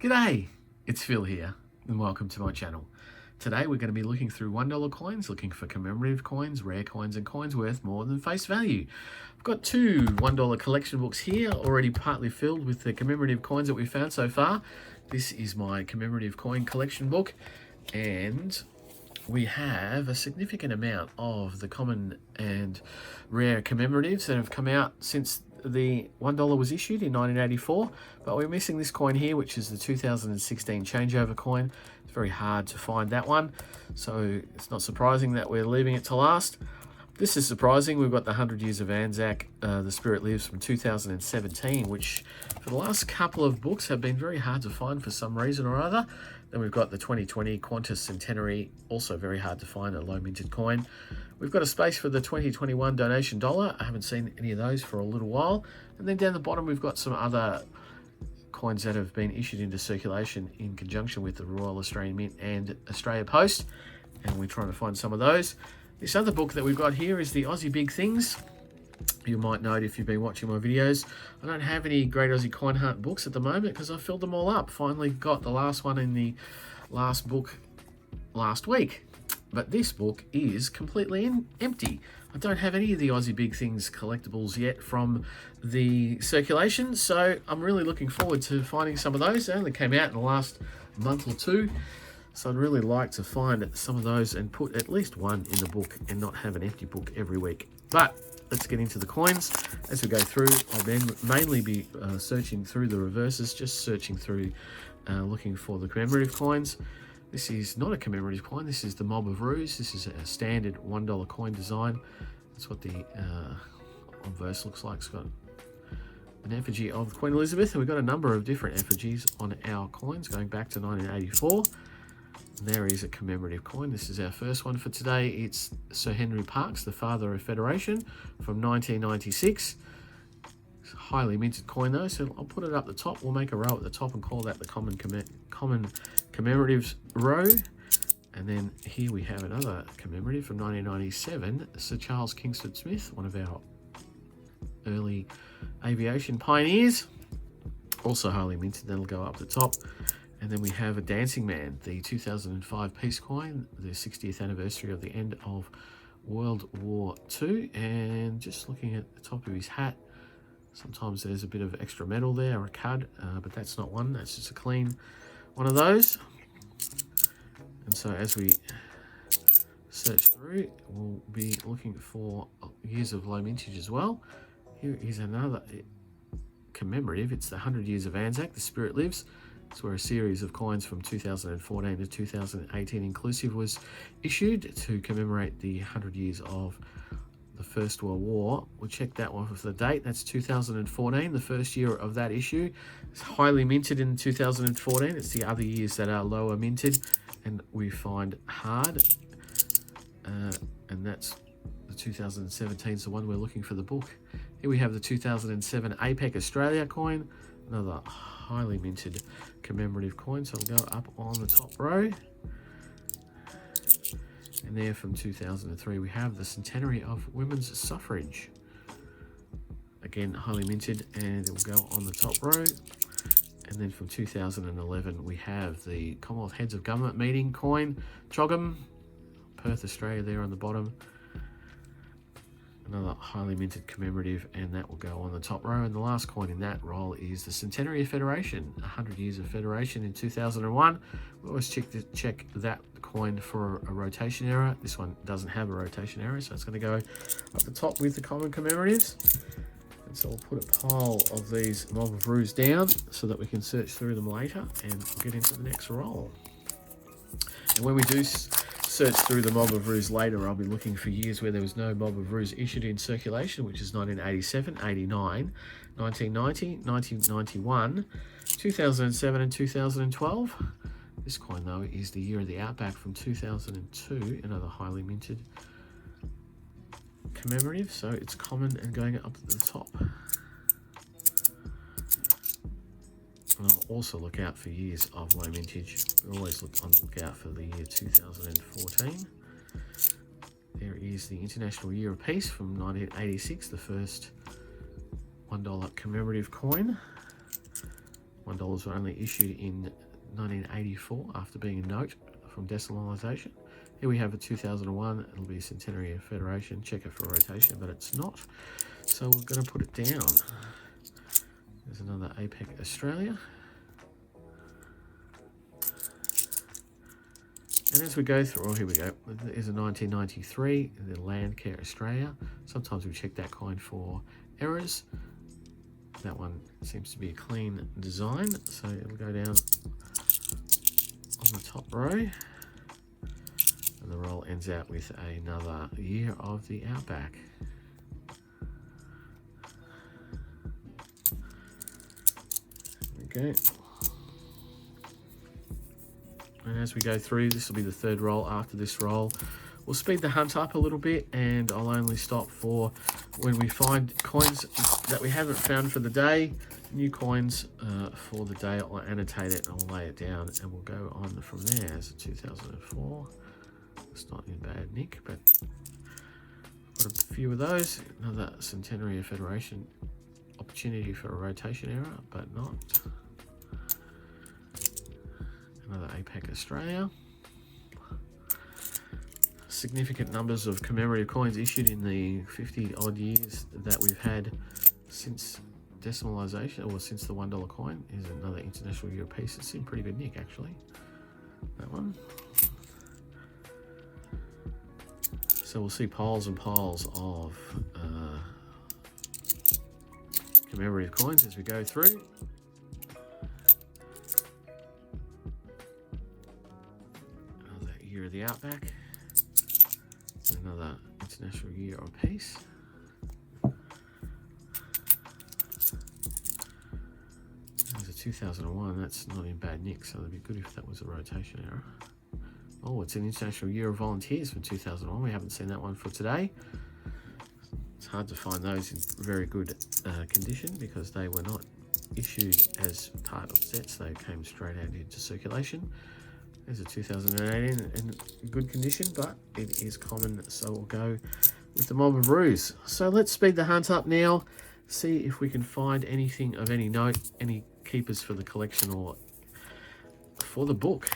G'day, it's Phil here and welcome to my channel. Today we're going to be looking through $1 coins, looking for commemorative coins, rare coins and coins worth more than face value. I've got two $1 collection books here already partly filled with the commemorative coins that we've found so far. This is my commemorative coin collection book and we have a significant amount of the common and rare commemoratives that have come out since the $1 was issued in 1984, but we're missing this coin here, which is the 2016 changeover coin. It's very hard to find that one, so it's not surprising that we're leaving it to last. This is surprising. We've got the 100 Years of Anzac, The Spirit Lives from 2017, which for the last couple of books have been very hard to find for some reason or other. Then we've got the 2020 Qantas Centenary, also very hard to find, a low minted coin. We've got a space for the 2021 donation dollar. I haven't seen any of those for a little while. And then down the bottom, we've got some other coins that have been issued into circulation in conjunction with the Royal Australian Mint and Australia Post. And we're trying to find some of those. This other book that we've got here is the Aussie Big Things. You might note if you've been watching my videos, I don't have any Great Aussie Coin Hunt books at the moment because I filled them all up. Finally got the last one in the last book last week. But this book is completely empty. I don't have any of the Aussie Big Things collectibles yet from the circulation, so I'm really looking forward to finding some of those. They only came out in the last month or two. So I'd really like to find some of those and put at least one in the book and not have an empty book every week. But let's get into the coins. As we go through, I'll then mainly be searching through the reverses, just searching through, looking for the commemorative coins. This is not a commemorative coin, this is the Mob of Rouge. This is a standard $1 coin design. That's what the obverse looks like. It's got an effigy of Queen Elizabeth, and we've got a number of different effigies on our coins going back to 1984. There is a commemorative coin. This is our first one for today. It's Sir Henry Parkes, the father of Federation, from 1996. It's a highly minted coin though, so I'll put it up the top. We'll make a row at the top and call that the common commemoratives row. And then here we have another commemorative from 1997, Sir Charles Kingsford Smith, one of our early aviation pioneers. Also highly minted, that'll go up the top. And then we have a Dancing Man, the 2005 peace coin, the 60th anniversary of the end of World War II. And just looking at the top of his hat, sometimes there's a bit of extra metal there, or a cud, but that's not one, that's just a clean one of those. And so as we search through, we'll be looking for years of low mintage as well. Here is another commemorative. It's the 100 Years of Anzac, The Spirit Lives. It's where a series of coins from 2014 to 2018 inclusive was issued to commemorate the 100 years of the First World War. We'll check that one for the date. That's 2014, the first year of that issue. It's highly minted in 2014. It's the other years that are lower minted, and we find hard. And that's the 2017 is the one we're looking for the book. Here we have the 2007 APEC Australia coin, another highly minted commemorative coin, so we'll go up on the top row. And there from 2003 we have the centenary of women's suffrage, again highly minted, and it will go on the top row. And then from 2011 we have the Commonwealth Heads of Government meeting coin, Chogham, Perth, Australia, there on the bottom. Another highly minted commemorative, and that will go on the top row. And the last coin in that roll is the Centenary of Federation, 100 Years of Federation in 2001. We always check that coin for a rotation error. This one doesn't have a rotation error, so it's going to go up the top with the common commemoratives. And so we'll put a pile of these Mob of Rouge down so that we can search through them later, and we'll get into the next roll. And when we do search through the Mob of Rouge later, I'll be looking for years where there was no Mob of Rouge issued in circulation, which is 1987, 89, 1990, 1991, 2007 and 2012. This coin though is the year of the Outback from 2002, another highly minted commemorative, so it's common and going up at the top. And I'll also look out for years of low mintage. We always look on the lookout for the year 2014. There is the International Year of Peace from 1986, the first $1 commemorative coin. $1 were only issued in 1984 after being a note from decimalisation. Here we have a 2001. It'll be a centenary of Federation. Check it for rotation, but it's not. So we're going to put it down. There's another APEC Australia. And as we go through, oh, here we go. There's a 1993, the Landcare Australia. Sometimes we check that coin for errors. That one seems to be a clean design, so it'll go down on the top row. And the roll ends out with another year of the Outback. There we go. And as we go through, this will be the third roll. After this roll, we'll speed the hunt up a little bit, and I'll only stop for when we find coins that we haven't found for the day. New coins for the day. I'll annotate it and I'll lay it down, and we'll go on from there. As a 2004. It's not in bad nick, but got a few of those. Another centenary of Federation. Opportunity for a rotation error, but not. Another APEC Australia. Significant numbers of commemorative coins issued in the 50 odd years that we've had since decimalisation, or since the $1 coin. Is another International Year piece. It's in pretty good nick, actually, that one. So we'll see piles and piles of commemorative coins as we go through. Year of the Outback, another International Year of Peace. There's a 2001, that's not in bad nick, so it'd be good if that was a rotation error. Oh, it's an International Year of Volunteers from 2001. We haven't seen that one for today. It's hard to find those in very good condition because they were not issued as part of sets. They came straight out into circulation. There's a 2018 in good condition, but it is common, so we'll go with the Mob of Ruse. So let's speed the hunt up now, see if we can find anything of any note, any keepers for the collection or for the book.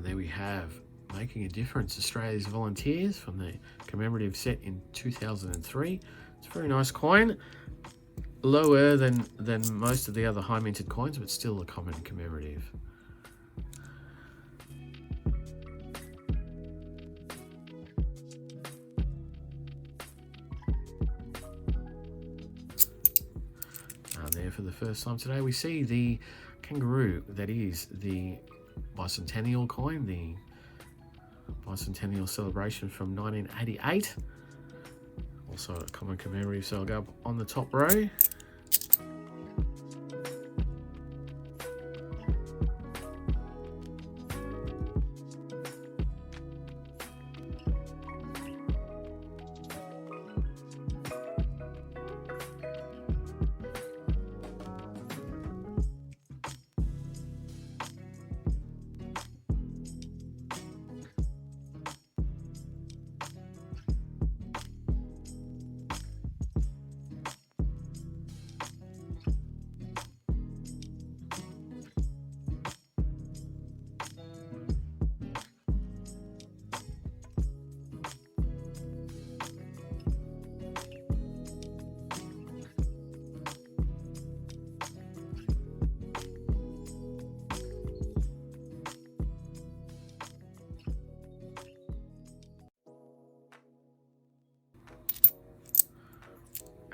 There we have Making a Difference, Australia's Volunteers from the commemorative set in 2003. It's a very nice coin, lower than most of the other high minted coins, but still a common commemorative. There for the first time today, we see the kangaroo that is the bicentennial coin, the bicentennial celebration from 1988. Also a common commemorative, so I'll go up on the top row.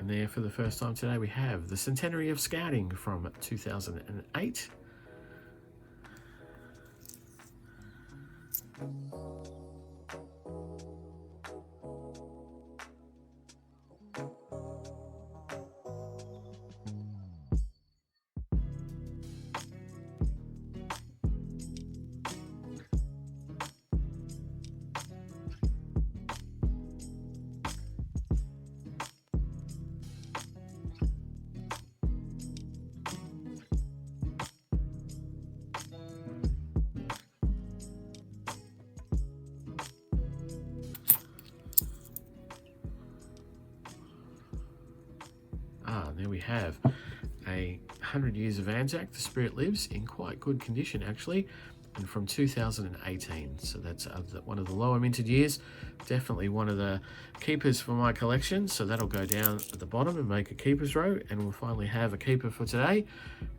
And there for the first time today we have the Centenary of Scouting from 2008. There we have a 100 Years of Anzac, The Spirit Lives, in quite good condition actually, and from 2018. So that's one of the lower minted years. Definitely one of the keepers for my collection. So that'll go down at the bottom and make a keepers row, and we'll finally have a keeper for today.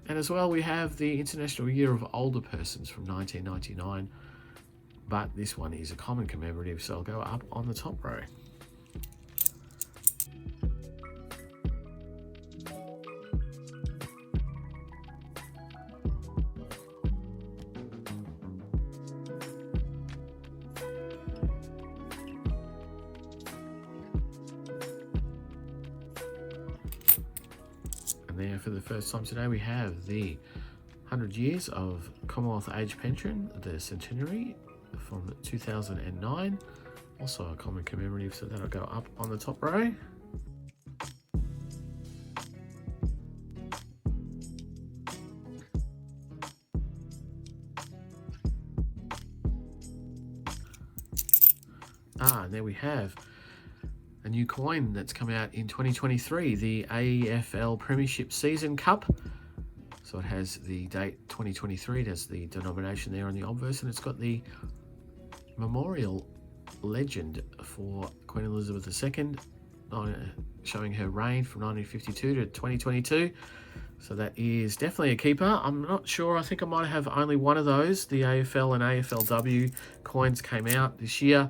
And as well, we have the International Year of Older Persons from 1999. But this one is a common commemorative, so I'll go up on the top row. There for the first time today we have the 100 Years of Commonwealth Age Pension, the Centenary from 2009, also a common commemorative, so that'll go up on the top row. And there we have a new coin that's come out in 2023, the AFL Premiership Season Cup. So it has the date 2023, it has the denomination there on the obverse, and it's got the memorial legend for Queen Elizabeth II, showing her reign from 1952 to 2022. So that is definitely a keeper. I'm not sure, I think I might have only one of those. The AFL and AFLW coins came out this year.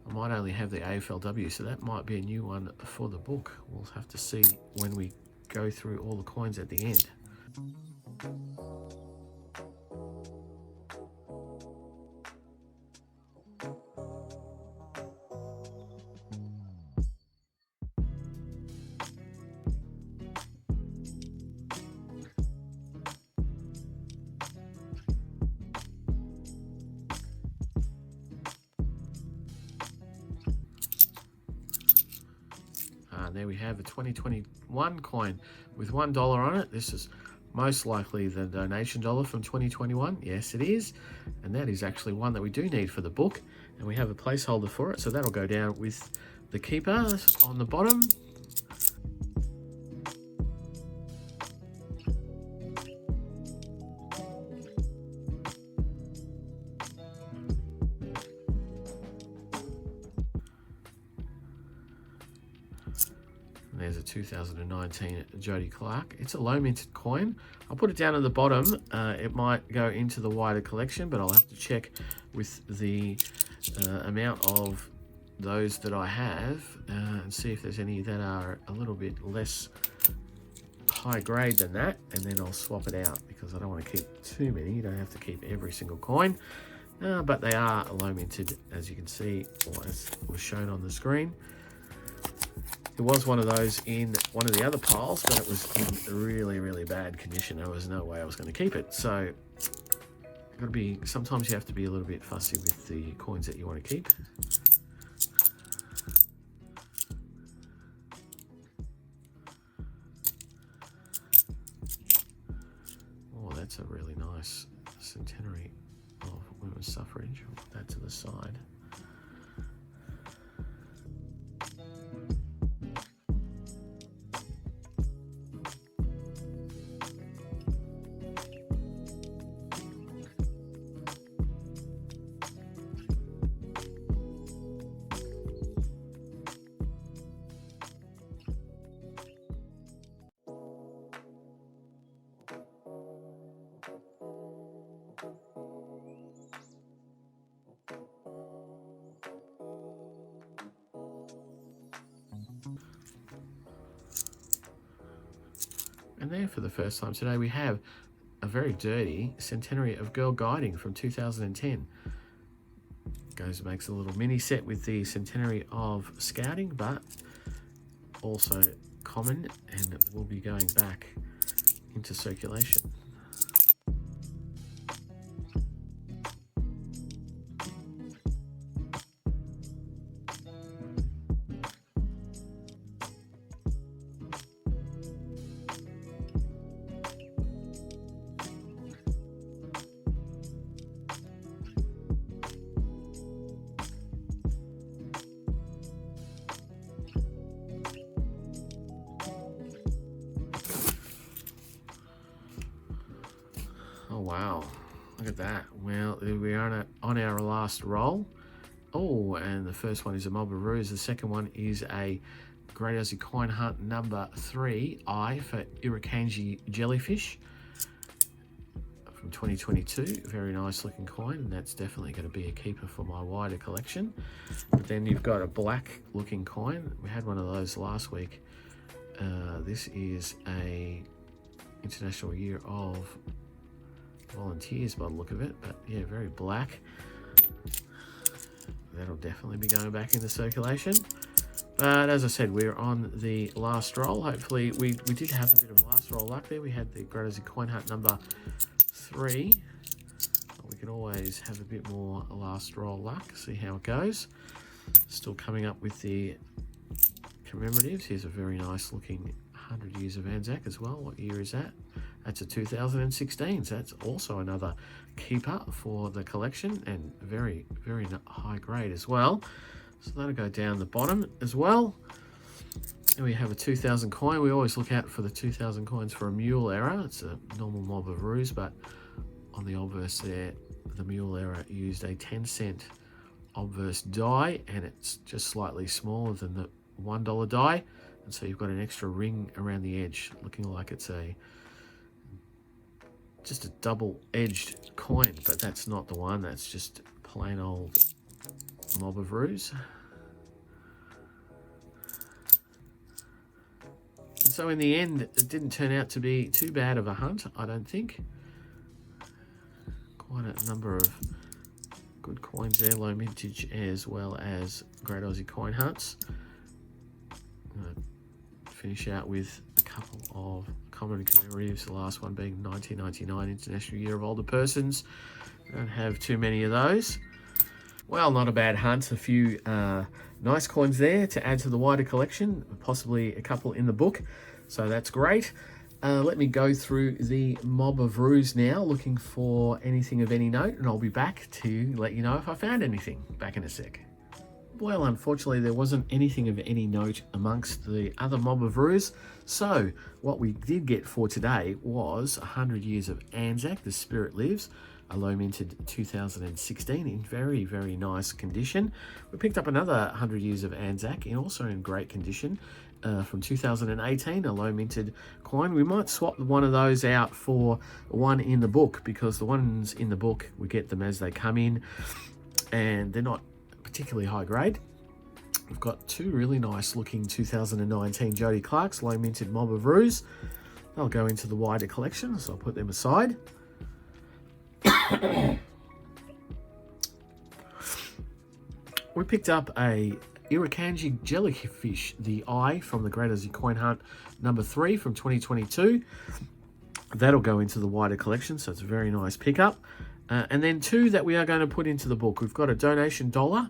I might only have the AFLW, so that might be a new one for the book. We'll have to see when we go through all the coins at the end. There we have a 2021 coin with $1 on it. This is most likely the donation dollar from 2021. Yes, it is. And that is actually one that we do need for the book. And we have a placeholder for it. So that'll go down with the keeper on the bottom. There's a 2019 Jodie Clark. It's a low minted coin. I'll put it down at the bottom. It might go into the wider collection, but I'll have to check with the amount of those that I have and see if there's any that are a little bit less high grade than that, and then I'll swap it out because I don't want to keep too many. You don't have to keep every single coin, but they are low minted, as you can see, or as was shown on the screen. There was one of those in one of the other piles, but it was in really, really bad condition. There was no way I was going to keep it. So sometimes you have to be a little bit fussy with the coins that you want to keep. Oh, that's a really nice centenary of women's suffrage. I'll put that to the side. And there, for the first time today, we have a very dirty Centenary of Girl Guiding from 2010. Makes a little mini set with the Centenary of Scouting, but also common, and it will be going back into circulation. Oh wow, look at that. Well, we are on our last roll. Oh, and the first one is a Mob of Roos. The second one is a Great Aussie Coin Hunt number 3, I for Irukandji Jellyfish from 2022. Very nice looking coin, and that's definitely going to be a keeper for my wider collection. But then you've got a black looking coin. We had one of those last week. This is a International Year of Volunteers by the look of it, but yeah, very black. That'll definitely be going back into circulation. But as I said, we're on the last roll. Hopefully we did have a bit of last roll luck there. We had the Great Aussie Coin Hunt number 3. We can always have a bit more last roll luck, see how it goes. Still coming up with the commemoratives. Here's a very nice looking 100 Years of Anzac as well. What year is that? That's a 2016, so that's also another keeper for the collection, and very, very high grade as well. So that'll go down the bottom as well. And we have a 2000 coin. We always look out for the 2000 coins for a mule error. It's a normal Mob of Roos, but on the obverse there, the mule error used a 10-cent obverse die, and it's just slightly smaller than the $1 die. And so you've got an extra ring around the edge, looking like it's just a double-edged coin, but that's not the one. That's just plain old Mob of Roos. And so in the end, it didn't turn out to be too bad of a hunt, I don't think. Quite a number of good coins there, low mintage as well as Great Aussie Coin Hunts. Finish out with a couple of common and commemoratives, the last one being 1999 International Year of Older Persons. Don't have too many of those. Well, not a bad hunt. A few nice coins there to add to the wider collection, possibly a couple in the book, so that's great. Let me go through the Mob of Roos now, looking for anything of any note, and I'll be back to let you know if I found anything. Back in a sec. Well, unfortunately, there wasn't anything of any note amongst the other Mob of Roos. So what we did get for today was 100 Years of Anzac, The Spirit Lives, a low minted 2016 in very, very nice condition. We picked up another 100 Years of Anzac, also in great condition, from 2018, a low minted coin. We might swap one of those out for one in the book, because the ones in the book, we get them as they come in, and they're not particularly high grade. We've got two really nice looking 2019 Jody Clarks low minted Mob of Roos. They'll go into the wider collection, so I'll put them aside. We picked up a Irukandji Jellyfish, the I from the Great Aussie Coin Hunt number 3 from 2022. That'll go into the wider collection, so it's a very nice pickup. And then two that we are going to put into the book. We've got a donation dollar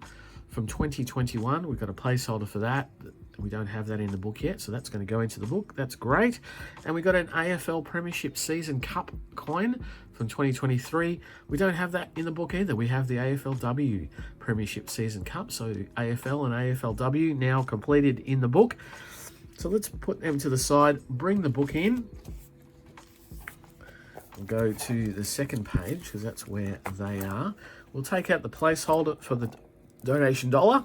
from 2021. We've got a placeholder for that. We don't have that in the book yet, so that's going to go into the book. That's great. And we got an AFL Premiership Season Cup coin from 2023. We don't have that in the book either. We have the AFLW Premiership Season Cup. So AFL and AFLW now completed in the book. So let's put them to the side, bring the book in. We'll go to the second page, because that's where they are. We'll take out the placeholder for the donation dollar.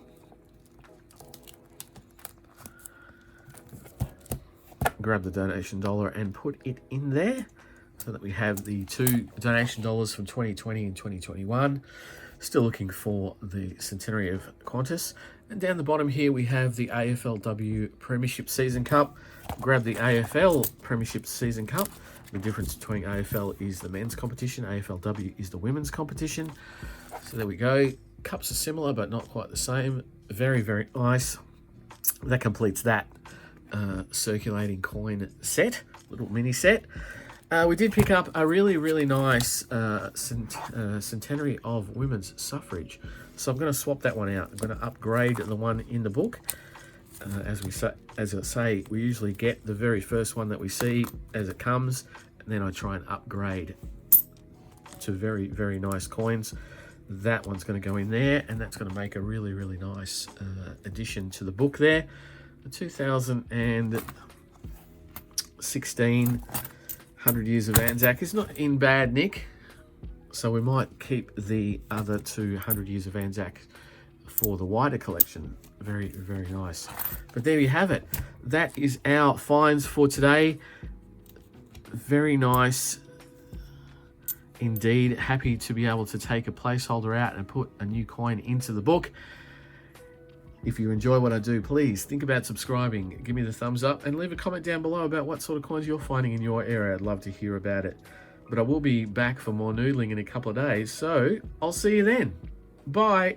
Grab the donation dollar and put it in there, so that we have the two donation dollars from 2020 and 2021. Still looking for the Centenary of Qantas. And down the bottom here we have the AFLW Premiership Season Cup. Grab the AFL Premiership Season Cup. The difference between AFL is the men's competition, AFLW is the women's competition. So there we go. Cups are similar but not quite the same. Very, very nice. That completes that circulating coin set, little mini set. We did pick up a really, really nice centenary of women's suffrage. So I'm going to swap that one out. I'm going to upgrade the one in the book. As I say, we usually get the very first one that we see as it comes, and then I try and upgrade to very, very nice coins. That one's going to go in there, and that's going to make a really, really nice addition to the book there. The 2016 100 Years of Anzac is not in bad nick, so we might keep the other 200 Years of Anzac for the wider collection. Very, very nice. But there you have it. That is our finds for today. Very nice indeed. Happy to be able to take a placeholder out and put a new coin into the book. If you enjoy what I do, please think about subscribing, give me the thumbs up, and leave a comment down below about what sort of coins you're finding in your area. I'd love to hear about it. But I will be back for more noodling in a couple of days, so I'll see you then. Bye.